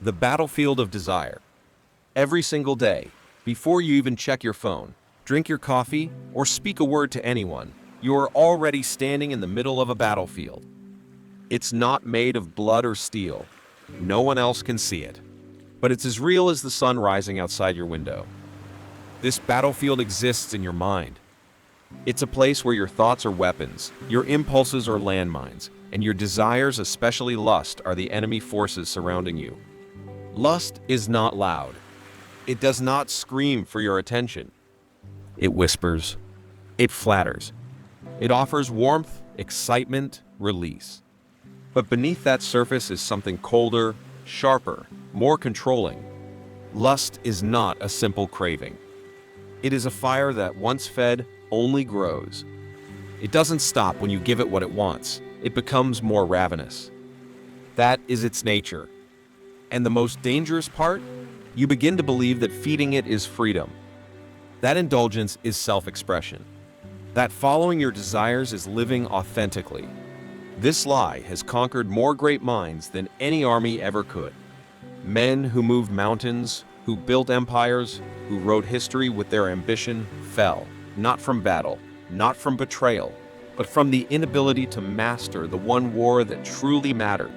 The battlefield of desire. Every single day, before you even check your phone, drink your coffee, or speak a word to anyone, you are already standing in the middle of a battlefield. It's not made of blood or steel. No one else can see it. But it's as real as the sun rising outside your window. This battlefield exists in your mind. It's a place where your thoughts are weapons, your impulses are landmines, and your desires, especially lust, are the enemy forces surrounding you. Lust is not loud. It does not scream for your attention. It whispers. It flatters. It offers warmth, excitement, release. But beneath that surface is something colder, sharper, more controlling. Lust is not a simple craving. It is a fire that, once fed, only grows. It doesn't stop when you give it what it wants. It becomes more ravenous. That is its nature. And the most dangerous part? You begin to believe that feeding it is freedom. That indulgence is self-expression. That following your desires is living authentically. This lie has conquered more great minds than any army ever could. Men who moved mountains, who built empires, who wrote history with their ambition, fell, not from battle, not from betrayal, but from the inability to master the one war that truly mattered,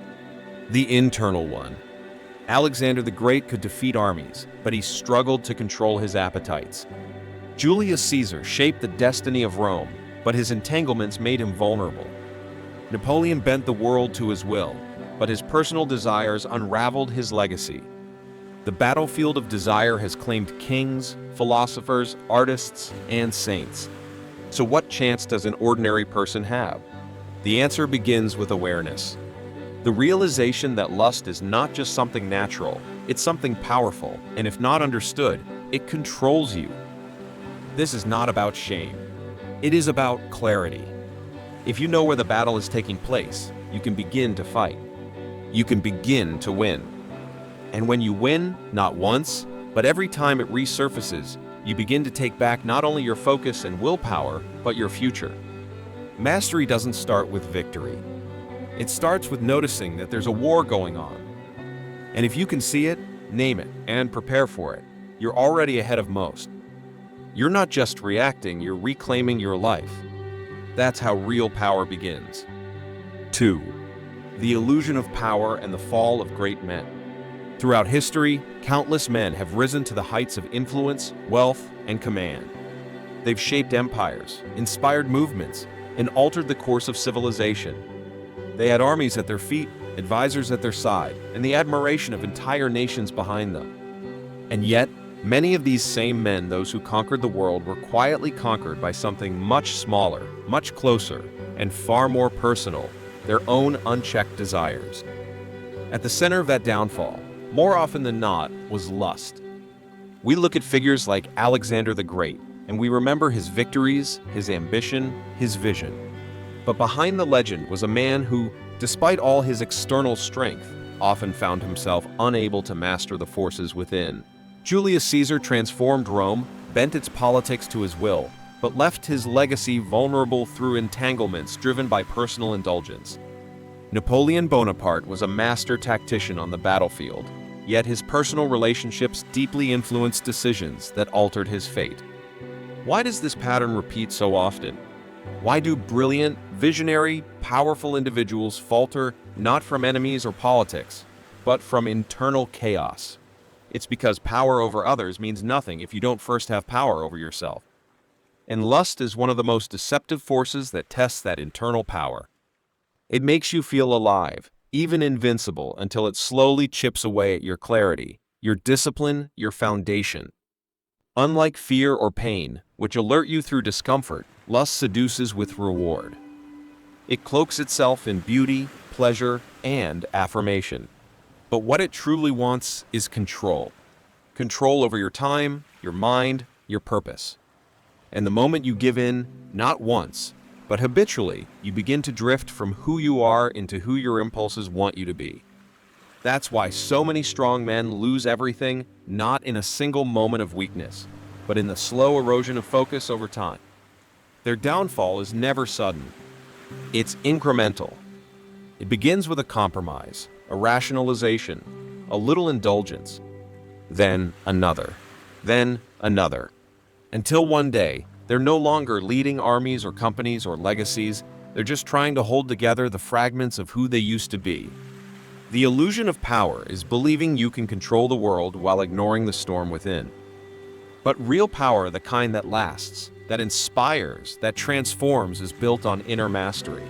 the internal one. Alexander the Great could defeat armies, but he struggled to control his appetites. Julius Caesar shaped the destiny of Rome, but his entanglements made him vulnerable. Napoleon bent the world to his will, but his personal desires unraveled his legacy. The battlefield of desire has claimed kings, philosophers, artists, and saints. So what chance does an ordinary person have? The answer begins with awareness. The realization that lust is not just something natural, it's something powerful, and if not understood, it controls you. This is not about shame. It is about clarity. If you know where the battle is taking place, you can begin to fight. You can begin to win. And when you win, not once, but every time it resurfaces, you begin to take back not only your focus and willpower, but your future. Mastery doesn't start with victory. It starts with noticing that there's a war going on. And if you can see it, name it, and prepare for it, you're already ahead of most. You're not just reacting, you're reclaiming your life. That's how real power begins. 2. The illusion of power and the fall of great men. Throughout history, countless men have risen to the heights of influence, wealth, and command. They've shaped empires, inspired movements, and altered the course of civilization. They had armies at their feet, advisors at their side, and the admiration of entire nations behind them. And yet, many of these same men, those who conquered the world, were quietly conquered by something much smaller, much closer, and far more personal, their own unchecked desires. At the center of that downfall, more often than not, was lust. We look at figures like Alexander the Great, and we remember his victories, his ambition, his vision. But behind the legend was a man who, despite all his external strength, often found himself unable to master the forces within. Julius Caesar transformed Rome, bent its politics to his will, but left his legacy vulnerable through entanglements driven by personal indulgence. Napoleon Bonaparte was a master tactician on the battlefield, yet his personal relationships deeply influenced decisions that altered his fate. Why does this pattern repeat so often? Why do brilliant, visionary, powerful individuals falter not from enemies or politics, but from internal chaos? It's because power over others means nothing if you don't first have power over yourself. And lust is one of the most deceptive forces that tests that internal power. It makes you feel alive, even invincible, until it slowly chips away at your clarity, your discipline, your foundation. Unlike fear or pain, which alert you through discomfort, lust seduces with reward. It cloaks itself in beauty, pleasure, and affirmation. But what it truly wants is control. Control over your time, your mind, your purpose. And the moment you give in, not once, but habitually, you begin to drift from who you are into who your impulses want you to be. That's why so many strong men lose everything, not in a single moment of weakness, but in the slow erosion of focus over time. Their downfall is never sudden. It's incremental. It begins with a compromise, a rationalization, a little indulgence, then another, until one day, they're no longer leading armies or companies or legacies, they're just trying to hold together the fragments of who they used to be. The illusion of power is believing you can control the world while ignoring the storm within. But real power, the kind that lasts, that inspires, that transforms, is built on inner mastery.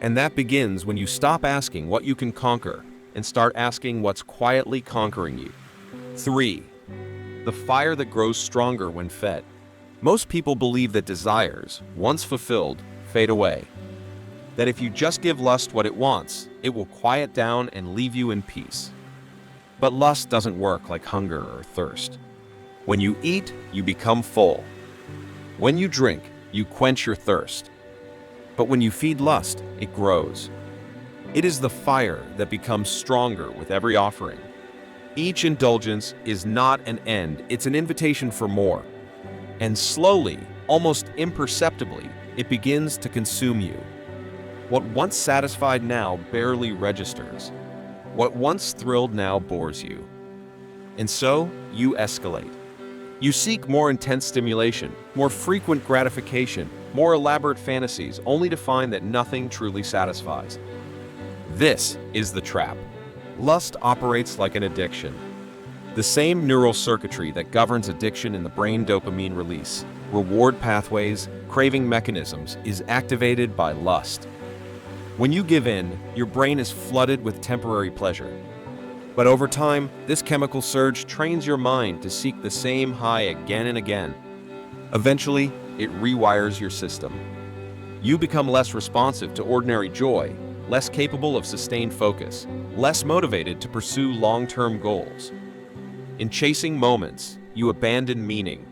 And that begins when you stop asking what you can conquer and start asking what's quietly conquering you. 3. The fire that grows stronger when fed. Most people believe that desires, once fulfilled, fade away. That if you just give lust what it wants, it will quiet down and leave you in peace. But lust doesn't work like hunger or thirst. When you eat, you become full. When you drink, you quench your thirst. But when you feed lust, it grows. It is the fire that becomes stronger with every offering. Each indulgence is not an end, it's an invitation for more. And slowly, almost imperceptibly, it begins to consume you. What once satisfied now barely registers. What once thrilled now bores you. And so, you escalate. You seek more intense stimulation, more frequent gratification, more elaborate fantasies, only to find that nothing truly satisfies. This is the trap. Lust operates like an addiction. The same neural circuitry that governs addiction in the brain, dopamine release, reward pathways, craving mechanisms, is activated by lust. When you give in, your brain is flooded with temporary pleasure. But over time, this chemical surge trains your mind to seek the same high again and again. Eventually, it rewires your system. You become less responsive to ordinary joy, less capable of sustained focus, less motivated to pursue long-term goals. In chasing moments, you abandon meaning.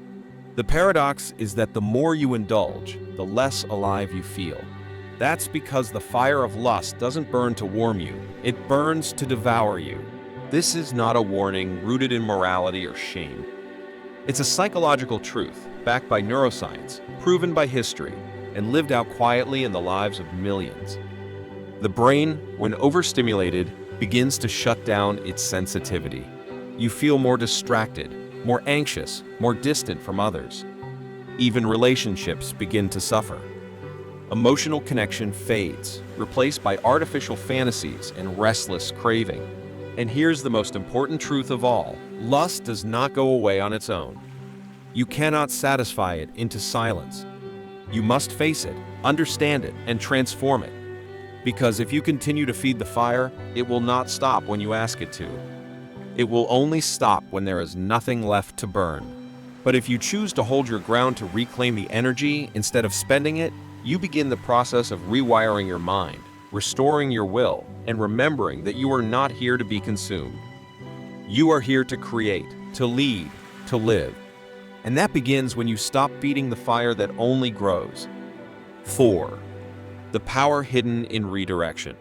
The paradox is that the more you indulge, the less alive you feel. That's because the fire of lust doesn't burn to warm you, it burns to devour you. This is not a warning rooted in morality or shame. It's a psychological truth, backed by neuroscience, proven by history, and lived out quietly in the lives of millions. The brain, when overstimulated, begins to shut down its sensitivity. You feel more distracted, more anxious, more distant from others. Even relationships begin to suffer. Emotional connection fades, replaced by artificial fantasies and restless craving. And here's the most important truth of all: lust does not go away on its own. You cannot satisfy it into silence. You must face it, understand it, and transform it. Because if you continue to feed the fire, it will not stop when you ask it to. It will only stop when there is nothing left to burn. But if you choose to hold your ground to reclaim the energy instead of spending it, you begin the process of rewiring your mind, restoring your will, and remembering that you are not here to be consumed. You are here to create, to lead, to live. And that begins when you stop feeding the fire that only grows. 4. The power hidden in redirection.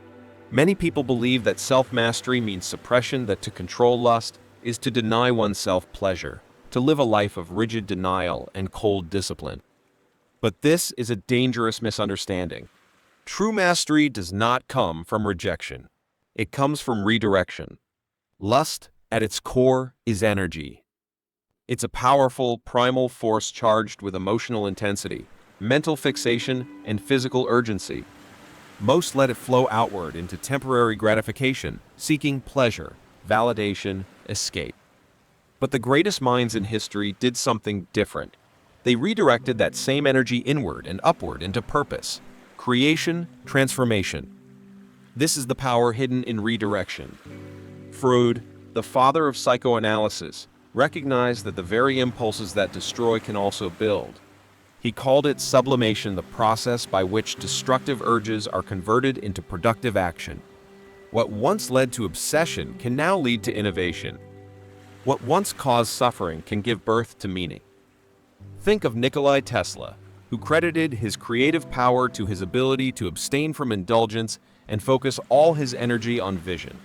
Many people believe that self-mastery means suppression, that to control lust is to deny oneself pleasure, to live a life of rigid denial and cold discipline. But this is a dangerous misunderstanding. True mastery does not come from rejection. It comes from redirection. Lust, at its core, is energy. It's a powerful, primal force charged with emotional intensity, mental fixation, and physical urgency. Most let it flow outward into temporary gratification, seeking pleasure, validation, escape. But the greatest minds in history did something different. They redirected that same energy inward and upward into purpose, creation, transformation. This is the power hidden in redirection. Freud, the father of psychoanalysis, recognized that the very impulses that destroy can also build. He called it sublimation, the process by which destructive urges are converted into productive action. What once led to obsession can now lead to innovation. What once caused suffering can give birth to meaning. Think of Nikola Tesla, who credited his creative power to his ability to abstain from indulgence and focus all his energy on vision.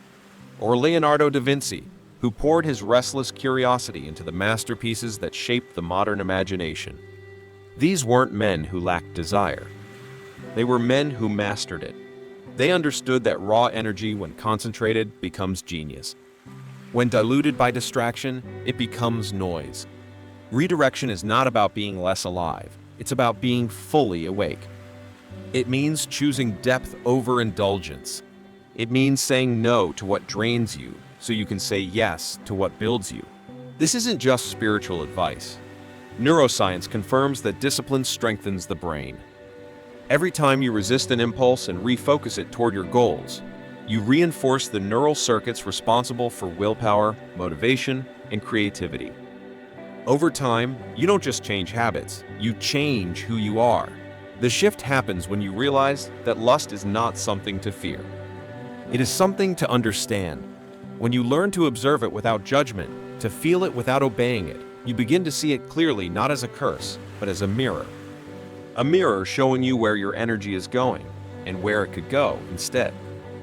Or Leonardo da Vinci, who poured his restless curiosity into the masterpieces that shaped the modern imagination. These weren't men who lacked desire. They were men who mastered it. They understood that raw energy, when concentrated, becomes genius. When diluted by distraction, it becomes noise. Redirection is not about being less alive. It's about being fully awake. It means choosing depth over indulgence. It means saying no to what drains you so you can say yes to what builds you. This isn't just spiritual advice. Neuroscience confirms that discipline strengthens the brain. Every time you resist an impulse and refocus it toward your goals, you reinforce the neural circuits responsible for willpower, motivation, and creativity. Over time, you don't just change habits, you change who you are. The shift happens when you realize that lust is not something to fear. It is something to understand. When you learn to observe it without judgment, to feel it without obeying it, you begin to see it clearly not as a curse, but as a mirror. A mirror showing you where your energy is going and where it could go instead.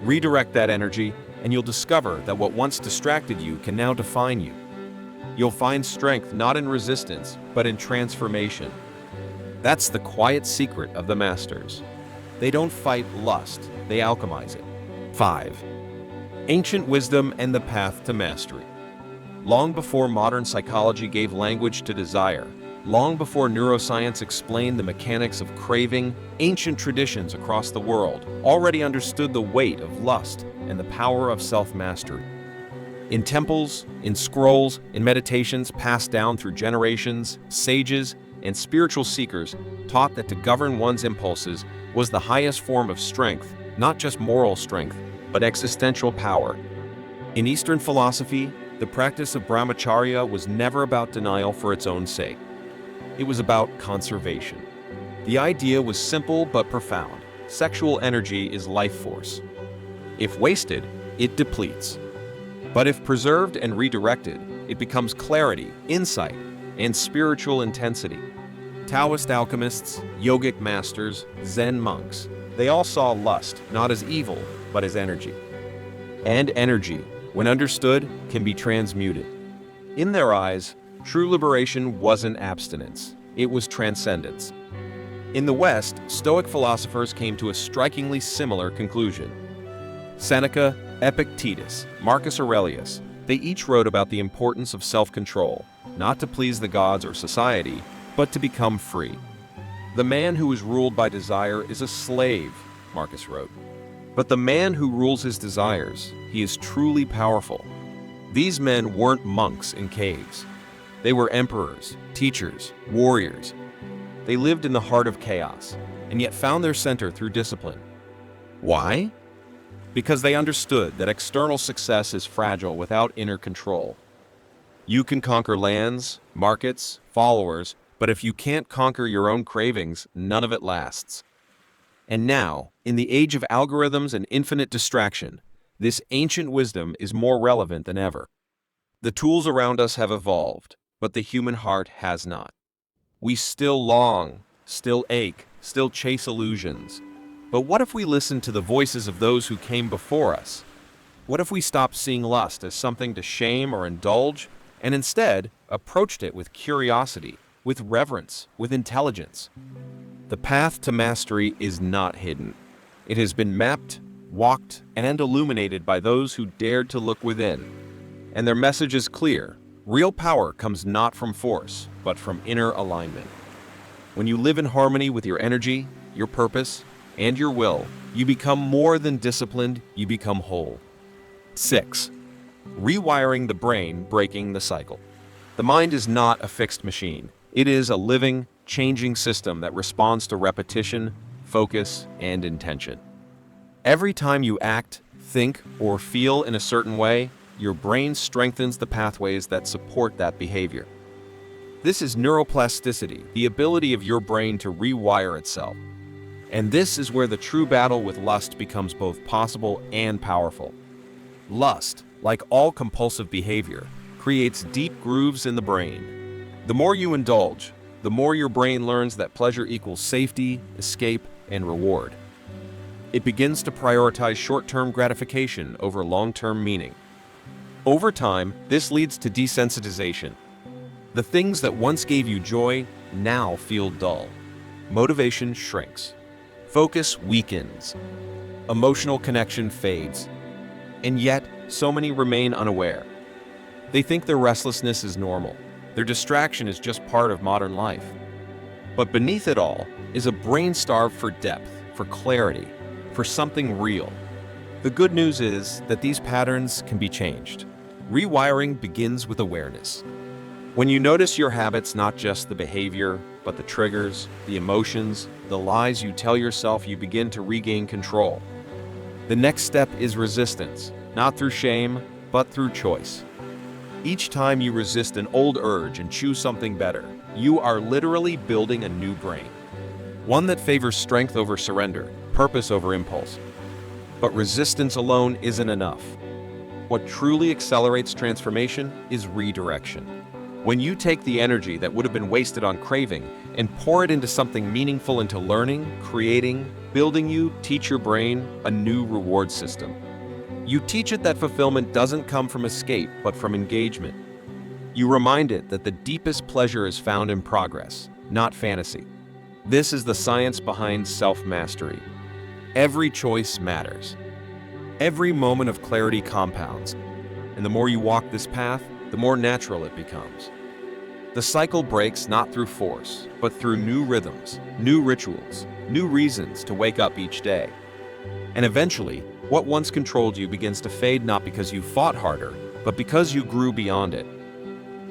Redirect that energy, and you'll discover that what once distracted you can now define you. You'll find strength not in resistance, but in transformation. That's the quiet secret of the masters. They don't fight lust, they alchemize it. 5. Ancient wisdom and the path to mastery. Long before modern psychology gave language to desire, long before neuroscience explained the mechanics of craving, ancient traditions across the world already understood the weight of lust and the power of self-mastery. In temples, in scrolls, in meditations passed down through generations, sages and spiritual seekers taught that to govern one's impulses was the highest form of strength, not just moral strength, but existential power. In Eastern philosophy, the practice of brahmacharya was never about denial for its own sake. It was about conservation. The idea was simple but profound. Sexual energy is life force. If wasted, it depletes. But if preserved and redirected, it becomes clarity, insight, and spiritual intensity. Taoist alchemists, yogic masters, Zen monks, they all saw lust not as evil, but as energy. And energy, when understood, can be transmuted. In their eyes, true liberation wasn't abstinence, it was transcendence. In the West, Stoic philosophers came to a strikingly similar conclusion. Seneca, Epictetus, Marcus Aurelius, they each wrote about the importance of self-control, not to please the gods or society, but to become free. The man who is ruled by desire is a slave, Marcus wrote. But the man who rules his desires, he is truly powerful. These men weren't monks in caves. They were emperors, teachers, warriors. They lived in the heart of chaos, and yet found their center through discipline. Why? Because they understood that external success is fragile without inner control. You can conquer lands, markets, followers, but if you can't conquer your own cravings, none of it lasts. And now, in the age of algorithms and infinite distraction, this ancient wisdom is more relevant than ever. The tools around us have evolved, but the human heart has not. We still long, still ache, still chase illusions. But what if we listen to the voices of those who came before us? What if we stopped seeing lust as something to shame or indulge, and instead approached it with curiosity, with reverence, with intelligence? The path to mastery is not hidden. It has been mapped, walked, and illuminated by those who dared to look within. And their message is clear. Real power comes not from force, but from inner alignment. When you live in harmony with your energy, your purpose, and your will, you become more than disciplined, you become whole. 6. Rewiring the brain, breaking the cycle. The mind is not a fixed machine. It is a living, changing system that responds to repetition, focus, and intention. Every time you act, think, or feel in a certain way, your brain strengthens the pathways that support that behavior. This is neuroplasticity, the ability of your brain to rewire itself. And this is where the true battle with lust becomes both possible and powerful. Lust, like all compulsive behavior, creates deep grooves in the brain. The more you indulge, the more your brain learns that pleasure equals safety, escape, and reward. It begins to prioritize short-term gratification over long-term meaning. Over time, this leads to desensitization. The things that once gave you joy now feel dull. Motivation shrinks. Focus weakens. Emotional connection fades. And yet, so many remain unaware. They think their restlessness is normal. Their distraction is just part of modern life. But beneath it all is a brain starved for depth, for clarity, for something real. The good news is that these patterns can be changed. Rewiring begins with awareness. When you notice your habits, not just the behavior, but the triggers, the emotions, the lies you tell yourself, you begin to regain control. The next step is resistance, not through shame, but through choice. Each time you resist an old urge and choose something better, you are literally building a new brain. One that favors strength over surrender, purpose over impulse. But resistance alone isn't enough. What truly accelerates transformation is redirection. When you take the energy that would have been wasted on craving and pour it into something meaningful, into learning, creating, building, you teach your brain a new reward system. You teach it that fulfillment doesn't come from escape, but from engagement. You remind it that the deepest pleasure is found in progress, not fantasy. This is the science behind self-mastery. Every choice matters. Every moment of clarity compounds, and the more you walk this path, the more natural it becomes. The cycle breaks not through force, but through new rhythms, new rituals, new reasons to wake up each day. And eventually, what once controlled you begins to fade, not because you fought harder, but because you grew beyond it.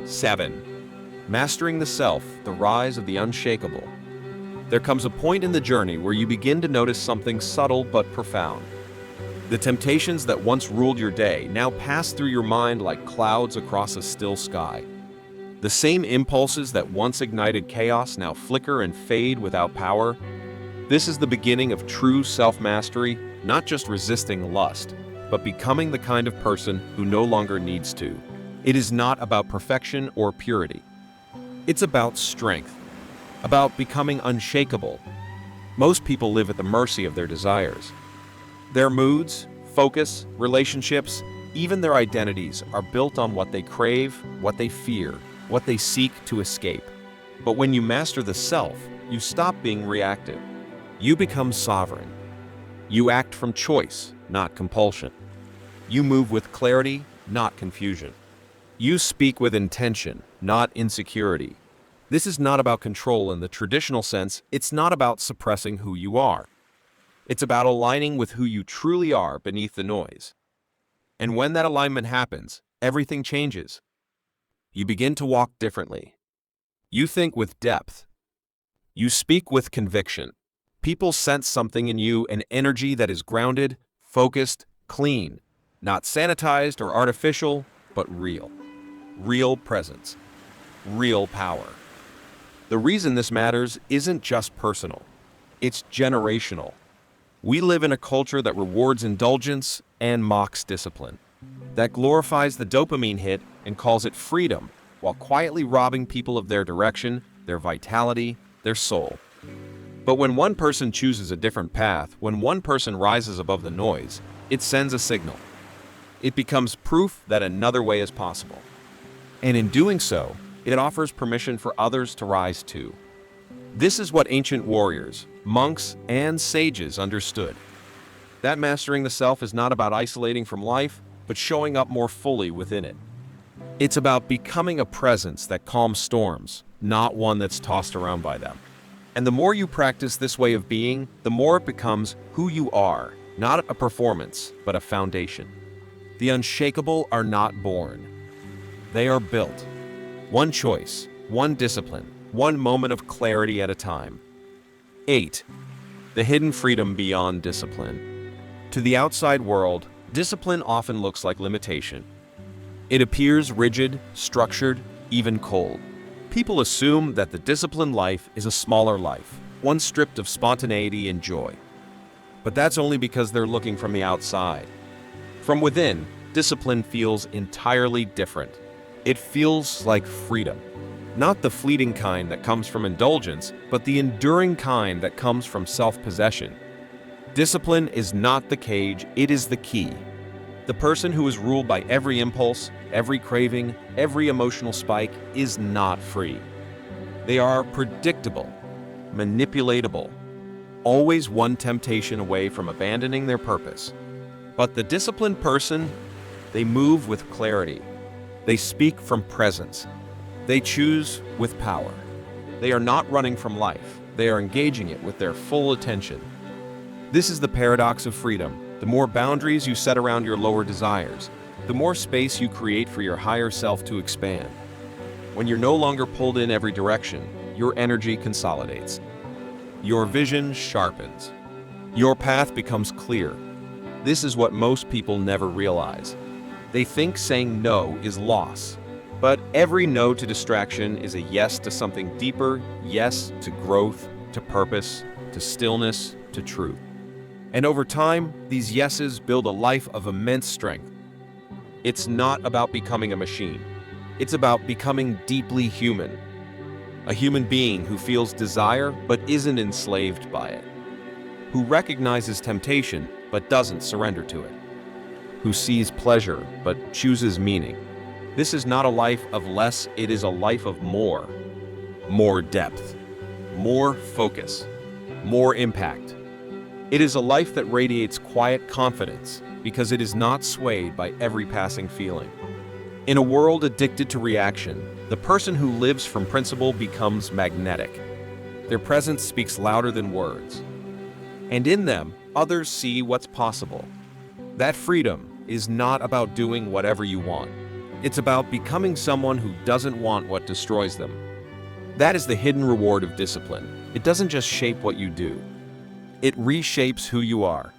7. Mastering the self, the rise of the unshakable. There comes a point in the journey where you begin to notice something subtle but profound. The temptations that once ruled your day now pass through your mind like clouds across a still sky. The same impulses that once ignited chaos now flicker and fade without power. This is the beginning of true self-mastery, not just resisting lust, but becoming the kind of person who no longer needs to. It is not about perfection or purity. It's about strength, about becoming unshakable. Most people live at the mercy of their desires. Their moods, focus, relationships, even their identities are built on what they crave, what they fear, what they seek to escape. But when you master the self, you stop being reactive. You become sovereign. You act from choice, not compulsion. You move with clarity, not confusion. You speak with intention, not insecurity. This is not about control in the traditional sense. It's not about suppressing who you are. It's about aligning with who you truly are beneath the noise. And when that alignment happens, everything changes. You begin to walk differently. You think with depth. You speak with conviction. People sense something in you, an energy that is grounded, focused, clean, not sanitized or artificial, but real. Real presence. Real power. The reason this matters isn't just personal. It's generational. We live in a culture that rewards indulgence and mocks discipline, that glorifies the dopamine hit and calls it freedom, while quietly robbing people of their direction, their vitality, their soul. But when one person chooses a different path, when one person rises above the noise, it sends a signal. It becomes proof that another way is possible. And in doing so, it offers permission for others to rise too. This is what ancient warriors, monks, and sages understood. That mastering the self is not about isolating from life, but showing up more fully within it. It's about becoming a presence that calms storms, not one that's tossed around by them. And the more you practice this way of being, the more it becomes who you are, not a performance, but a foundation. The unshakable are not born. They are built. One choice, one discipline, one moment of clarity at a time. 8. The hidden freedom beyond discipline. To the outside world, discipline often looks like limitation. It appears rigid, structured, even cold. People assume that the disciplined life is a smaller life, one stripped of spontaneity and joy. But that's only because they're looking from the outside. From within, discipline feels entirely different. It feels like freedom. Not the fleeting kind that comes from indulgence, but the enduring kind that comes from self-possession. Discipline is not the cage, it is the key. The person who is ruled by every impulse, every craving, every emotional spike is not free. They are predictable, manipulatable, always one temptation away from abandoning their purpose. But the disciplined person, they move with clarity. They speak from presence. They choose with power. They are not running from life. They are engaging it with their full attention. This is the paradox of freedom. The more boundaries you set around your lower desires, the more space you create for your higher self to expand. When you're no longer pulled in every direction, your energy consolidates. Your vision sharpens. Your path becomes clear. This is what most people never realize. They think saying no is loss. But every no to distraction is a yes to something deeper, yes to growth, to purpose, to stillness, to truth. And over time, these yeses build a life of immense strength. It's not about becoming a machine. It's about becoming deeply human. A human being who feels desire but isn't enslaved by it. Who recognizes temptation but doesn't surrender to it. Who sees pleasure but chooses meaning. This is not a life of less, it is a life of more. More depth, more focus, more impact. It is a life that radiates quiet confidence because it is not swayed by every passing feeling. In a world addicted to reaction, the person who lives from principle becomes magnetic. Their presence speaks louder than words. And in them, others see what's possible. That freedom is not about doing whatever you want. It's about becoming someone who doesn't want what destroys them. That is the hidden reward of discipline. It doesn't just shape what you do. It reshapes who you are.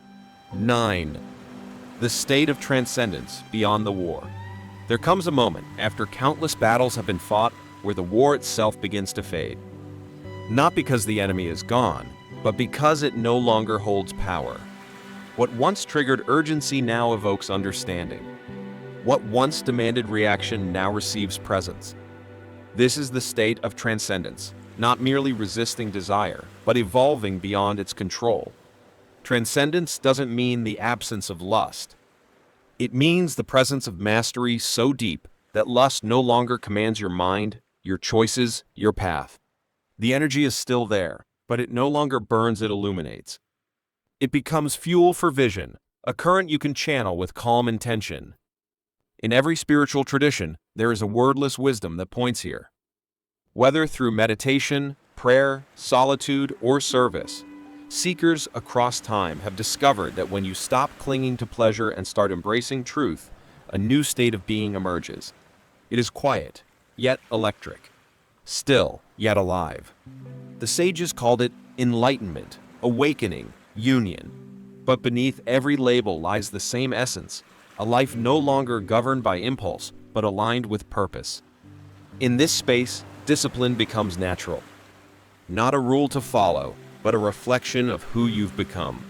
9. The state of transcendence beyond the war. There comes a moment, after countless battles have been fought, where the war itself begins to fade. Not because the enemy is gone, but because it no longer holds power. What once triggered urgency now evokes understanding. What once demanded reaction now receives presence. This is the state of transcendence, not merely resisting desire, but evolving beyond its control. Transcendence doesn't mean the absence of lust. It means the presence of mastery so deep that lust no longer commands your mind, your choices, your path. The energy is still there, but it no longer burns, it illuminates. It becomes fuel for vision, a current you can channel with calm intention. In every spiritual tradition, there is a wordless wisdom that points here. Whether through meditation, prayer, solitude, or service, seekers across time have discovered that when you stop clinging to pleasure and start embracing truth, a new state of being emerges. It is quiet, yet electric. Still, yet alive. The sages called it enlightenment, awakening, union. But beneath every label lies the same essence, a life no longer governed by impulse, but aligned with purpose. In this space, discipline becomes natural. Not a rule to follow, but a reflection of who you've become.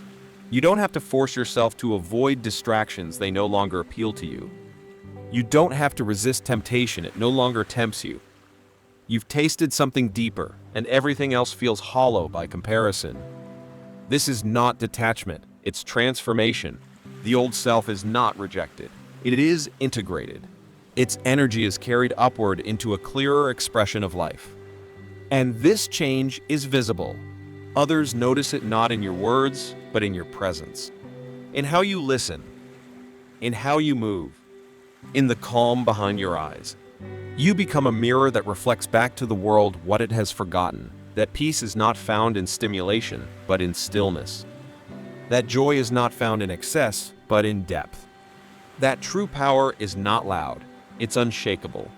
You don't have to force yourself to avoid distractions, they no longer appeal to you. You don't have to resist temptation, it no longer tempts you. You've tasted something deeper, and everything else feels hollow by comparison. This is not detachment, it's transformation. The old self is not rejected. It is integrated. Its energy is carried upward into a clearer expression of life. And this change is visible. Others notice it not in your words, but in your presence. In how you listen. In how you move. In the calm behind your eyes. You become a mirror that reflects back to the world what it has forgotten. That peace is not found in stimulation, but in stillness. That joy is not found in excess, but in depth. That true power is not loud, it's unshakable.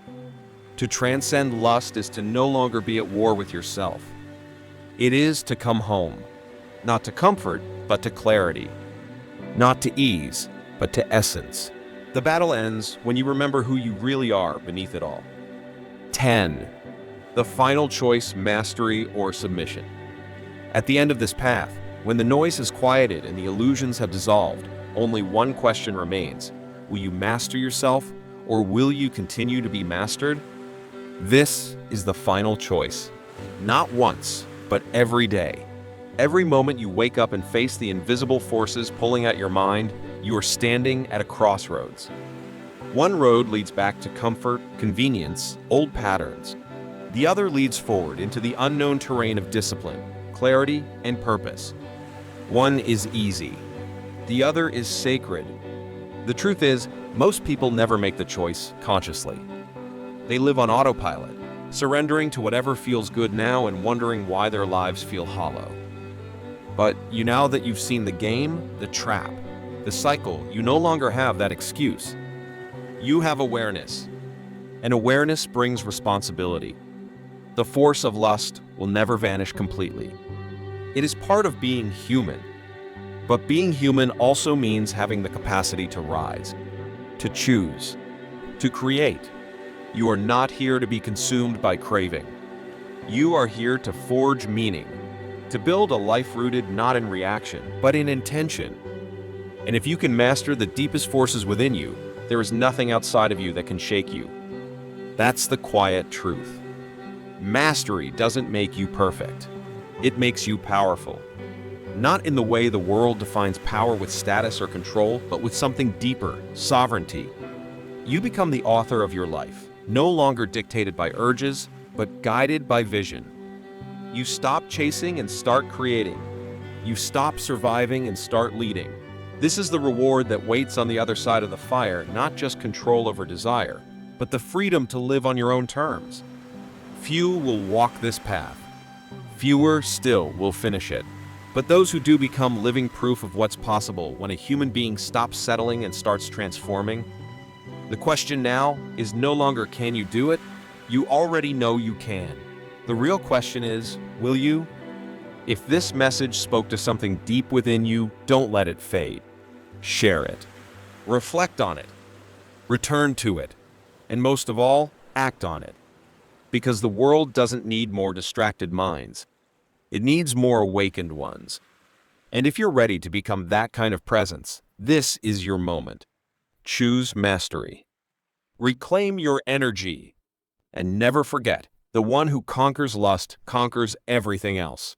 To transcend lust is to no longer be at war with yourself. It is to come home, not to comfort, but to clarity. Not to ease, but to essence. The battle ends when you remember who you really are beneath it all. 10. The final choice, mastery or submission. At the end of this path, when the noise has quieted and the illusions have dissolved, only one question remains. Will you master yourself, or will you continue to be mastered? This is the final choice. Not once, but every day. Every moment you wake up and face the invisible forces pulling at your mind, you are standing at a crossroads. One road leads back to comfort, convenience, old patterns. The other leads forward into the unknown terrain of discipline, clarity, and purpose. One is easy. The other is sacred. The truth is, Most people never make the choice consciously. They live on autopilot, surrendering to whatever feels good now and wondering why their lives feel hollow. But now that you've seen the game, the trap, the cycle, you no longer have that excuse. You have awareness, and awareness brings responsibility. The force of lust will never vanish completely. It is part of being human. But being human also means having the capacity to rise, to choose, to create. You are not here to be consumed by craving. You are here to forge meaning, to build a life rooted not in reaction, but in intention. And if you can master the deepest forces within you, there is nothing outside of you that can shake you. That's the quiet truth. Mastery doesn't make you perfect. It makes you powerful. Not in the way the world defines power with status or control, but with something deeper, sovereignty. You become the author of your life, no longer dictated by urges, but guided by vision. You stop chasing and start creating. You stop surviving and start leading. This is the reward that waits on the other side of the fire, not just control over desire, but the freedom to live on your own terms. Few will walk this path. Fewer still will finish it. But those who do become living proof of what's possible when a human being stops settling and starts transforming. The question now is no longer can you do it? You already know you can. The real question is, will you? If this message spoke to something deep within you, don't let it fade. Share it. Reflect on it. Return to it. And most of all, act on it. Because the world doesn't need more distracted minds. It needs more awakened ones. And if you're ready to become that kind of presence, this is your moment. Choose mastery. Reclaim your energy. And never forget, the one who conquers lust conquers everything else.